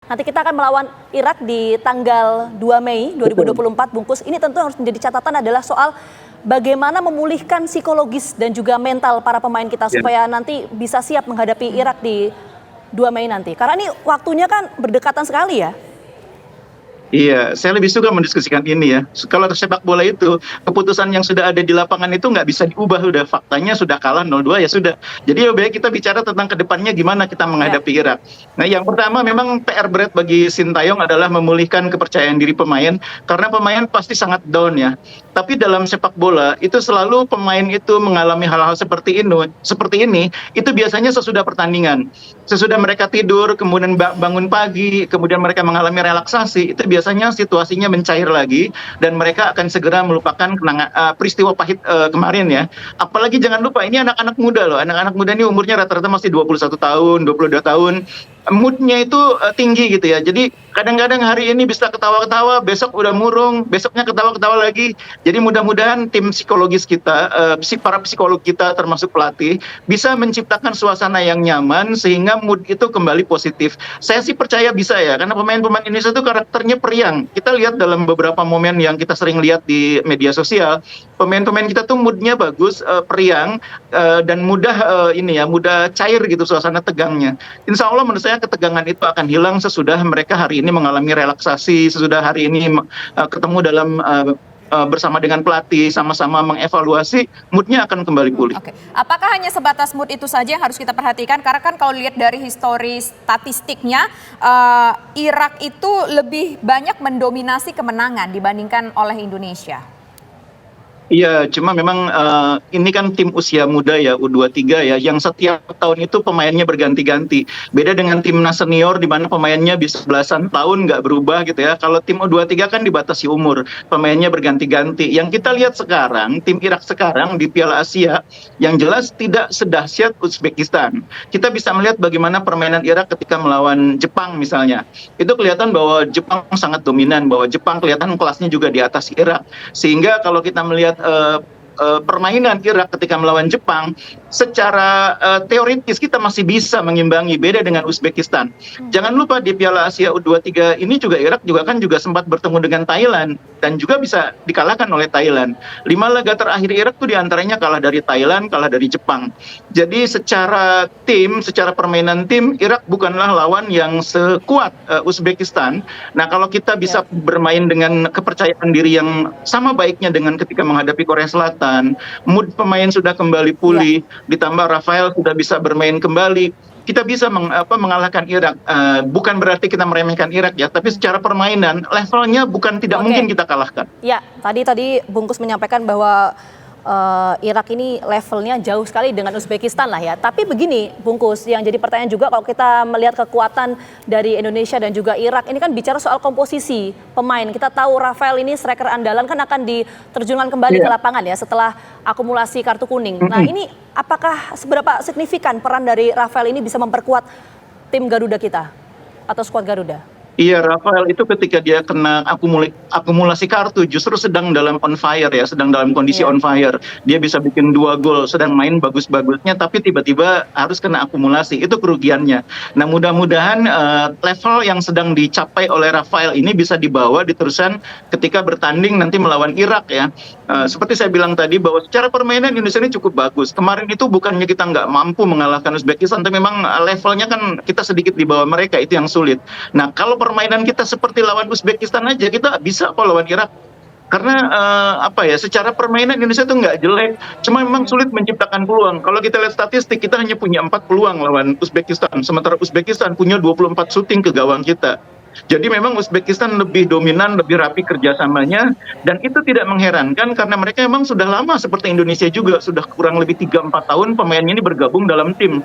Nanti kita akan melawan Irak di tanggal 2 Mei 2024, Bungkus. Ini tentu harus menjadi catatan adalah soal bagaimana memulihkan psikologis dan juga mental para pemain kita supaya nanti bisa siap menghadapi Irak di 2 Mei nanti. Karena ini waktunya kan berdekatan sekali ya. Iya, saya lebih suka mendiskusikan ini ya. Kalau sepak bola itu, keputusan yang sudah ada di lapangan itu nggak bisa diubah, udah faktanya sudah kalah 0-2 ya sudah. Jadi lebih baik kita bicara tentang kedepannya gimana kita menghadapi Irak. Nah, yang pertama memang PR berat bagi Sintayong adalah memulihkan kepercayaan diri pemain, karena pemain pasti sangat down ya. Tapi dalam sepak bola itu selalu pemain itu mengalami hal-hal seperti ini, itu biasanya sesudah pertandingan. Sesudah mereka tidur, kemudian bangun pagi, kemudian mereka mengalami relaksasi, itu biasanya situasinya mencair lagi dan mereka akan segera melupakan peristiwa pahit kemarin ya. Apalagi jangan lupa ini anak-anak muda loh. Anak-anak muda ini umurnya rata-rata masih 21 tahun, 22 tahun. Moodnya itu tinggi gitu ya. Jadi kadang-kadang hari ini bisa ketawa-ketawa, besok udah murung, besoknya ketawa-ketawa lagi. Jadi mudah-mudahan tim psikologis kita, para psikolog kita termasuk pelatih, bisa menciptakan suasana yang nyaman sehingga mood itu kembali positif. Saya sih percaya bisa ya, karena pemain-pemain Indonesia itu karakternya periang. Kita lihat dalam beberapa momen yang kita sering lihat di media sosial, pemain-pemain kita tuh moodnya bagus, periang, dan mudah mudah cair gitu suasana tegangnya. Insya Allah menurut saya ketegangan itu akan hilang sesudah mereka hari ini mengalami relaksasi, sesudah hari ini ketemu dalam bersama dengan pelatih, sama-sama mengevaluasi, moodnya akan kembali pulih. Oke. Apakah hanya sebatas mood itu saja yang harus kita perhatikan? Karena kan kalau lihat dari histori statistiknya, Irak itu lebih banyak mendominasi kemenangan dibandingkan oleh Indonesia. Iya, cuma memang ini kan tim usia muda ya, U23 ya, yang setiap tahun itu pemainnya berganti-ganti. Beda dengan timnas senior di mana pemainnya bisa belasan tahun nggak berubah gitu ya. Kalau tim U23 kan dibatasi umur, pemainnya berganti-ganti. Yang kita lihat sekarang, tim Irak sekarang di Piala Asia, yang jelas tidak sedahsyat Uzbekistan. Kita bisa melihat bagaimana permainan Irak ketika melawan Jepang misalnya. Itu kelihatan bahwa Jepang sangat dominan, bahwa Jepang kelihatan kelasnya juga di atas Irak. Sehingga kalau kita melihat permainan Irak ketika melawan Jepang, secara teoritis kita masih bisa mengimbangi, beda dengan Uzbekistan. Jangan lupa di Piala Asia U23 ini juga Irak juga sempat bertemu dengan Thailand dan juga bisa dikalahkan oleh Thailand. 5 laga terakhir Irak tuh diantaranya kalah dari Thailand, kalah dari Jepang. Jadi secara permainan tim, Irak bukanlah lawan yang sekuat Uzbekistan. Nah, kalau kita bisa bermain dengan kepercayaan diri yang sama baiknya dengan ketika menghadapi Korea Selatan, mood pemain sudah kembali pulih, ditambah Rafael sudah bisa bermain kembali, kita bisa mengalahkan Irak. Bukan berarti kita meremehkan Irak ya, tapi secara permainan levelnya bukan tidak mungkin kita kalahkan. Ya, tadi Bungkus menyampaikan bahwa Irak ini levelnya jauh sekali dengan Uzbekistan lah ya. Tapi begini Bungkus, yang jadi pertanyaan juga kalau kita melihat kekuatan dari Indonesia dan juga Irak, ini kan bicara soal komposisi pemain. Kita tahu Rafael ini striker andalan kan akan diterjunkan kembali ke lapangan ya setelah akumulasi kartu kuning. Nah, ini apakah seberapa signifikan peran dari Rafael ini bisa memperkuat tim Garuda kita atau skuad Garuda? Iya, Rafael itu ketika dia kena akumulasi kartu justru sedang dalam on fire ya, sedang dalam kondisi on fire. Dia bisa bikin 2 gol, sedang main bagus-bagusnya, tapi tiba-tiba harus kena akumulasi. Itu kerugiannya. Nah, mudah-mudahan level yang sedang dicapai oleh Rafael ini bisa dibawa diteruskan ketika bertanding nanti melawan Irak ya. Seperti saya bilang tadi bahwa secara permainan Indonesia ini cukup bagus. Kemarin itu bukannya kita nggak mampu mengalahkan Uzbekistan, tapi memang levelnya kan kita sedikit di bawah mereka, itu yang sulit. Nah, kalau permainan kita seperti lawan Uzbekistan aja, kita bisa kok lawan Irak. Karena secara permainan Indonesia tuh nggak jelek, cuma memang sulit menciptakan peluang. Kalau kita lihat statistik, kita hanya punya 4 peluang lawan Uzbekistan, sementara Uzbekistan punya 24 syuting ke gawang kita. Jadi memang Uzbekistan lebih dominan, lebih rapi kerjasamanya, dan itu tidak mengherankan karena mereka memang sudah lama seperti Indonesia juga, sudah kurang lebih 3-4 tahun pemainnya ini bergabung dalam tim.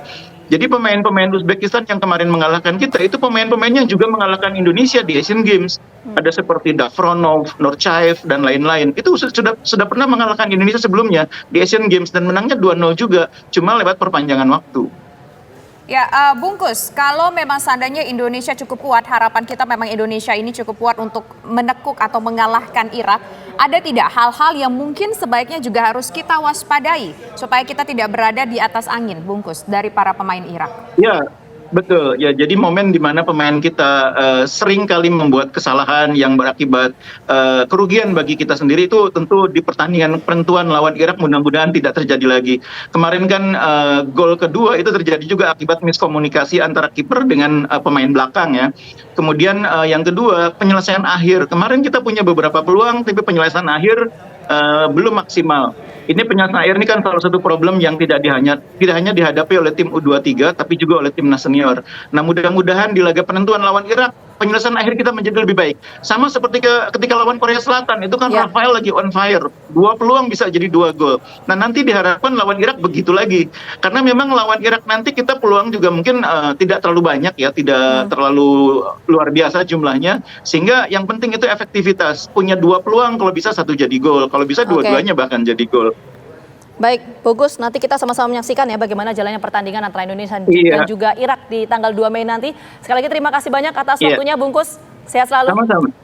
Jadi pemain-pemain Uzbekistan yang kemarin mengalahkan kita itu pemain-pemainnya juga mengalahkan Indonesia di Asian Games. Ada seperti Dafronov, Norchaev, dan lain-lain. Itu sudah pernah mengalahkan Indonesia sebelumnya di Asian Games dan menangnya 2-0 juga, cuma lewat perpanjangan waktu. Ya, Bungkus, kalau memang seandainya Indonesia cukup kuat, harapan kita memang Indonesia ini cukup kuat untuk menekuk atau mengalahkan Irak. Ada tidak hal-hal yang mungkin sebaiknya juga harus kita waspadai supaya kita tidak berada di atas angin, Bungkus, dari para pemain Irak? Ya, Betul, ya jadi momen di mana pemain kita sering kali membuat kesalahan yang berakibat kerugian bagi kita sendiri, itu tentu di pertandingan penentuan lawan Irak mudah-mudahan tidak terjadi lagi. Kemarin kan gol kedua itu terjadi juga akibat miskomunikasi antara kiper dengan pemain belakang ya. Kemudian yang kedua, penyelesaian akhir. Kemarin kita punya beberapa peluang tapi penyelesaian akhir belum maksimal. Ini penyelesaian akhir ini kan salah satu problem yang tidak hanya dihadapi oleh tim U23 tapi juga oleh timnas senior. Nah, mudah-mudahan di laga penentuan lawan Irak penyelesaian akhir kita menjadi lebih baik. Sama seperti ketika lawan Korea Selatan, itu kan Ya. Rafael lagi on fire. 2 peluang bisa jadi 2 gol. Nah, nanti diharapkan lawan Irak begitu lagi. Karena memang lawan Irak nanti kita peluang juga mungkin tidak terlalu banyak ya, tidak terlalu luar biasa jumlahnya. Sehingga yang penting itu efektivitas. Punya 2 peluang, kalau bisa 1 jadi gol. Kalau bisa Oke. dua-duanya bahkan jadi gol. Baik, Bungkus, nanti kita sama-sama menyaksikan ya bagaimana jalannya pertandingan antara Indonesia Iya. dan juga Irak di tanggal 2 Mei nanti. Sekali lagi terima kasih banyak atas Iya. waktunya, Bungkus. Sehat selalu. Sama-sama.